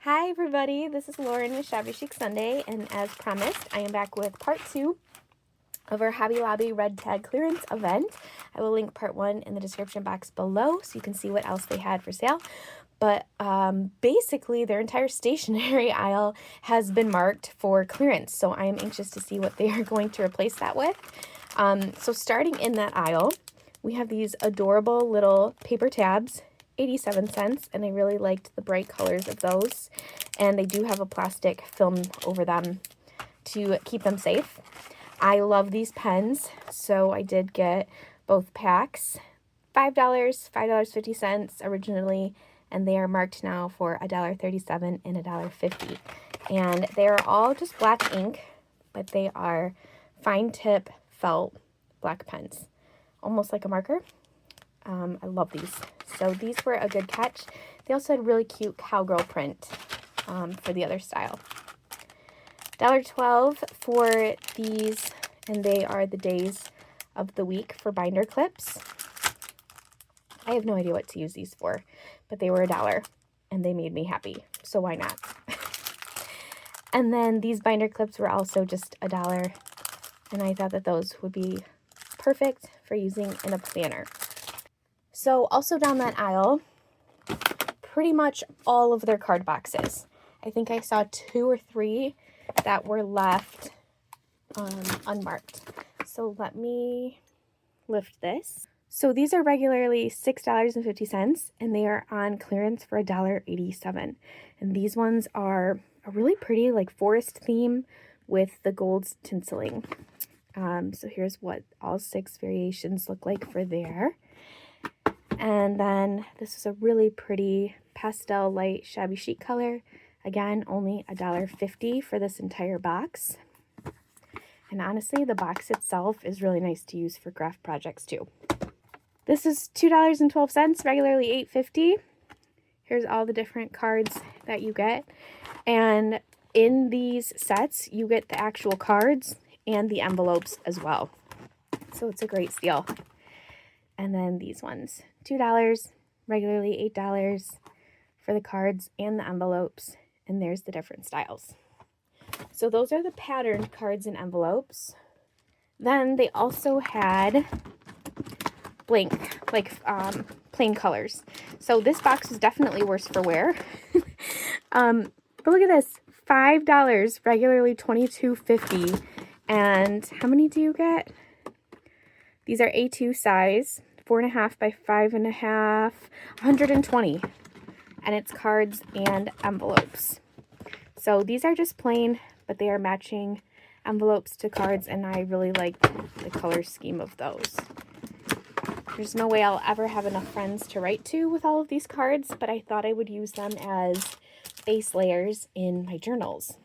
Hi everybody, this is Lauren with Shabby Chic Sunday, and as promised, I am back with part 2 of our Hobby Lobby Red Tag Clearance event. I will link part 1 in the description box below so you can see what else they had for sale. But basically, their entire stationery aisle has been marked for clearance, so I am anxious to see what they are going to replace that with. So starting in that aisle, we have these adorable little paper tabs, 87 cents, and I really liked the bright colors of those. And they do have a plastic film over them to keep them safe. I love these pens, so I did get both packs. $5, $5.50 originally, and they are marked now for $1.37 and $1.50. And they are all just black ink, but they are fine tip felt black pens, almost like a marker. I love these. So these were a good catch. They also had really cute cowgirl print for the other style. $1.12 for these, and they are the days of the week for binder clips. I have no idea what to use these for, but they were $1 and they made me happy, so why not? And then these binder clips were also just $1, and I thought that those would be perfect for using in a planner. So also down that aisle, pretty much all of their card boxes. I think I saw 2 or 3 that were left unmarked. So let me lift this. So these are regularly $6.50, and they are on clearance for $1.87. And these ones are a really pretty like forest theme with the gold tinseling. So here's what all 6 variations look like for there. And then this is a really pretty pastel light shabby chic color. Again, only $1.50 for this entire box. And honestly, the box itself is really nice to use for craft projects too. This is $2.12, regularly $8.50. Here's all the different cards that you get. And in these sets, you get the actual cards and the envelopes as well. So it's a great steal. And then these ones, $2, regularly $8 for the cards and the envelopes. And there's the different styles. So those are the patterned cards and envelopes. Then they also had blank, like plain colors. So this box is definitely worse for wear. But look at this, $5, regularly $22.50. And how many do you get? These are A2 size, 4.5 by 5.5, 120. And it's cards and envelopes. So these are just plain, but they are matching envelopes to cards, and I really like the color scheme of those. There's no way I'll ever have enough friends to write to with all of these cards, but I thought I would use them as base layers in my journals.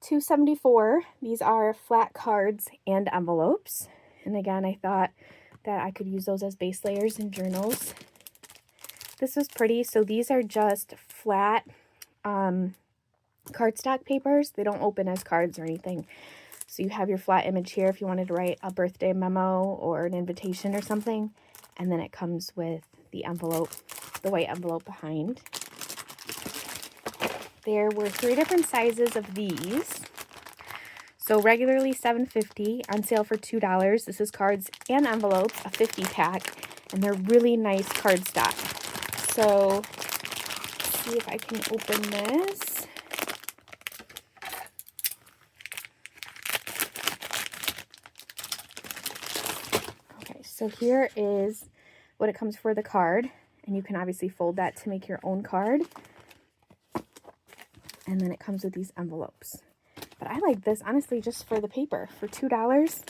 $2.74. These are flat cards and envelopes. And again, I thought that I could use those as base layers in journals. This was pretty. So these are just flat cardstock papers. They don't open as cards or anything. So you have your flat image here if you wanted to write a birthday memo or an invitation or something. And then it comes with the envelope, the white envelope behind. There were 3 different sizes of these. So regularly $7.50, on sale for $2. This is cards and envelopes, a 50 pack, and they're really nice cardstock. So let's see if I can open this. Okay, so here is what it comes for the card, and you can obviously fold that to make your own card. And then it comes with these envelopes. But I like this, honestly, just for the paper. For $2,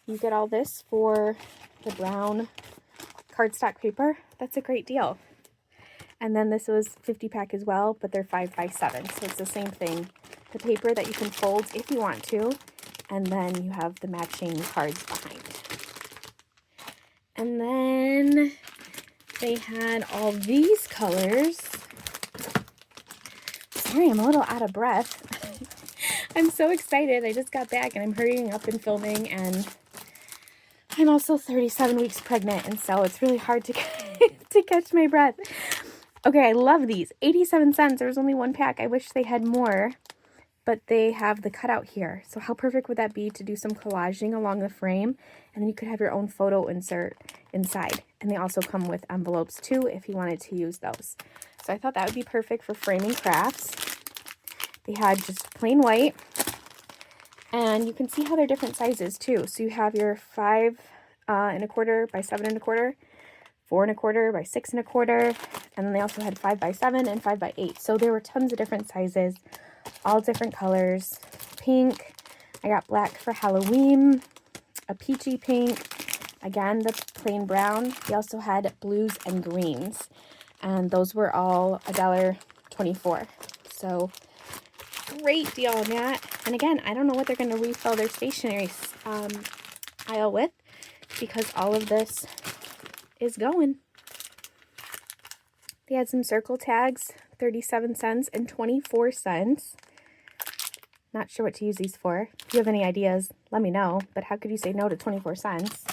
you get all this for the brown cardstock paper. That's a great deal. And then this was 50 pack as well, but they're 5 by 7. So it's the same thing. The paper that you can fold if you want to. And then you have the matching cards behind. And then they had all these colors. Sorry, I'm a little out of breath. I'm so excited. I just got back and I'm hurrying up and filming, and I'm also 37 weeks pregnant, and so it's really hard to catch my breath. Okay, I love these. 87 cents. There was only one pack. I wish they had more, but they have the cutout here. So how perfect would that be to do some collaging along the frame? And then you could have your own photo insert inside. And they also come with envelopes too if you wanted to use those. So I thought that would be perfect for framing crafts. They had just plain white. And you can see how they're different sizes too. So you have your 5 1/4 by 7 1/4, 4 1/4 by 6 1/4, and then they also had 5 by 7 and 5 by 8. So there were tons of different sizes, all different colors. Pink, I got black for Halloween, a peachy pink, again the plain brown. They also had blues and greens, and those were all $1.24. So great deal on that. And again, I don't know what they're going to refill their stationery aisle with, because all of this is going. They had some circle tags, 37 cents and 24 cents. Not sure what to use these for. If you have any ideas, let me know. But how could you say no to 24 cents?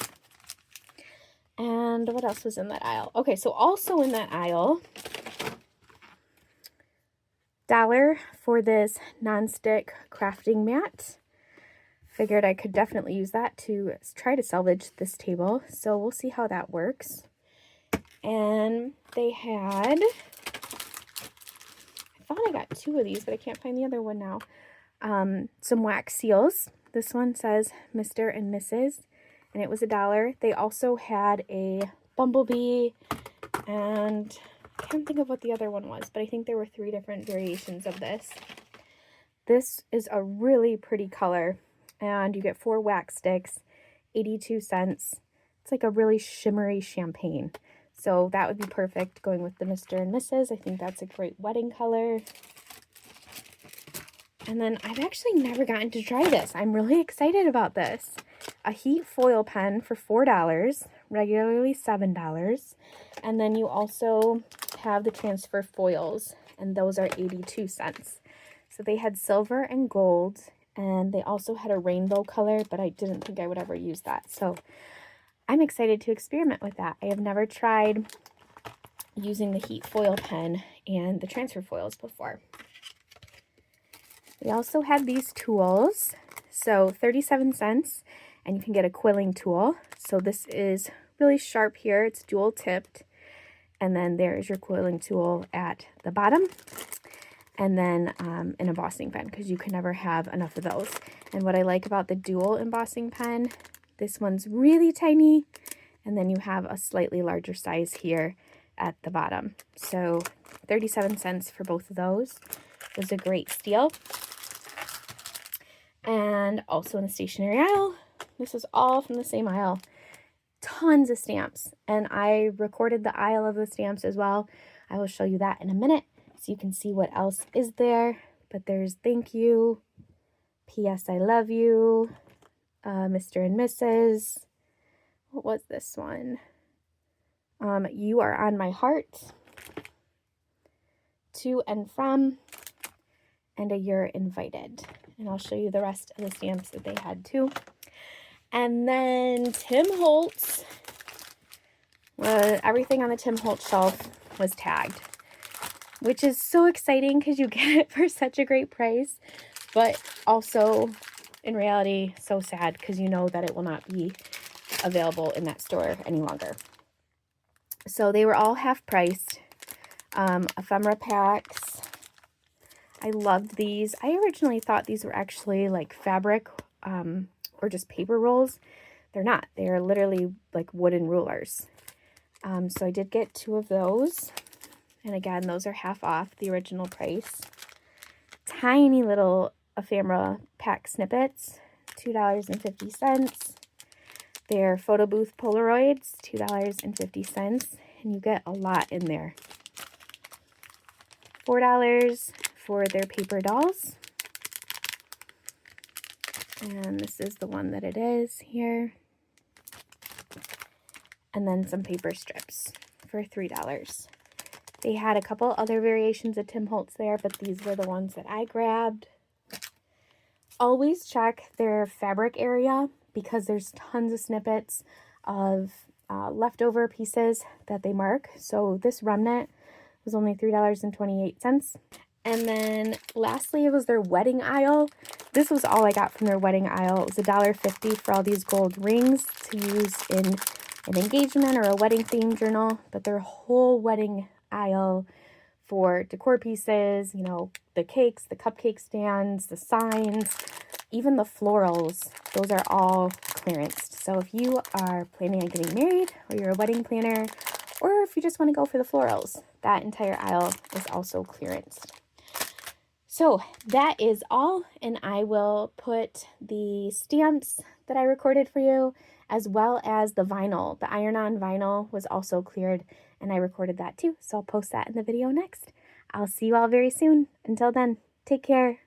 And what else was in that aisle? Okay, so also in that aisle, $1 for this nonstick crafting mat. Figured I could definitely use that to try to salvage this table. So we'll see how that works. And they had, I thought I got 2 of these, but I can't find the other one now. Some wax seals. This one says Mr. and Mrs. and it was $1. They also had a bumblebee, and I can't think of what the other one was, but I think there were 3 different variations of this. This is a really pretty color, and you get 4 wax sticks, 82 cents. It's like a really shimmery champagne. So that would be perfect going with the Mr. and Mrs. I think that's a great wedding color. And then I've actually never gotten to try this. I'm really excited about this. A heat foil pen for $4, regularly $7. And then you also have the transfer foils, and those are 82 cents. So they had silver and gold, and they also had a rainbow color, but I didn't think I would ever use that. So I'm excited to experiment with that. I have never tried using the heat foil pen and the transfer foils before. We also had these tools, so 37 cents, and you can get a quilling tool. So this is really sharp here. It's dual tipped, and then there's your quilling tool at the bottom, and then an embossing pen, because you can never have enough of those. And what I like about the dual embossing pen, this one's really tiny, and then you have a slightly larger size here at the bottom. So 37 cents for both of those was a great steal. And also in the stationery aisle, this was all from the same aisle, tons of stamps. And I recorded the aisle of the stamps as well. I will show you that in a minute so you can see what else is there. But there's thank you, P.S. I love you, Mr. and Mrs. What was this one? You are on my heart, to and from, and a you're invited. And I'll show you the rest of the stamps that they had too. And then Tim Holtz. Everything on the Tim Holtz shelf was tagged, which is so exciting because you get it for such a great price, but also in reality so sad because you know that it will not be available in that store any longer. So they were all half priced. Ephemera packs. I loved these. I originally thought these were actually like fabric or just paper rolls. They're not. They're literally like wooden rulers. So I did get 2 of those. And again, those are half off the original price. Tiny little ephemera pack snippets, $2.50. They're photo booth Polaroids, $2.50. And you get a lot in there. $4 for their paper dolls. And this is the one that it is here. And then some paper strips for $3. They had a couple other variations of Tim Holtz there, but these were the ones that I grabbed. Always check their fabric area because there's tons of snippets of leftover pieces that they mark. So this remnant was only $3.28. And then lastly, it was their wedding aisle. This was all I got from their wedding aisle. It was $1.50 for all these gold rings to use in an engagement or a wedding theme journal. But their whole wedding aisle for decor pieces, you know, the cakes, the cupcake stands, the signs, even the florals, those are all clearanced. So if you are planning on getting married, or you're a wedding planner, or if you just want to go for the florals, that entire aisle is also clearanced. So that is all, and I will put the stamps that I recorded for you, as well as the vinyl. The iron-on vinyl was also cleared, and I recorded that too, so I'll post that in the video next. I'll see you all very soon. Until then, take care.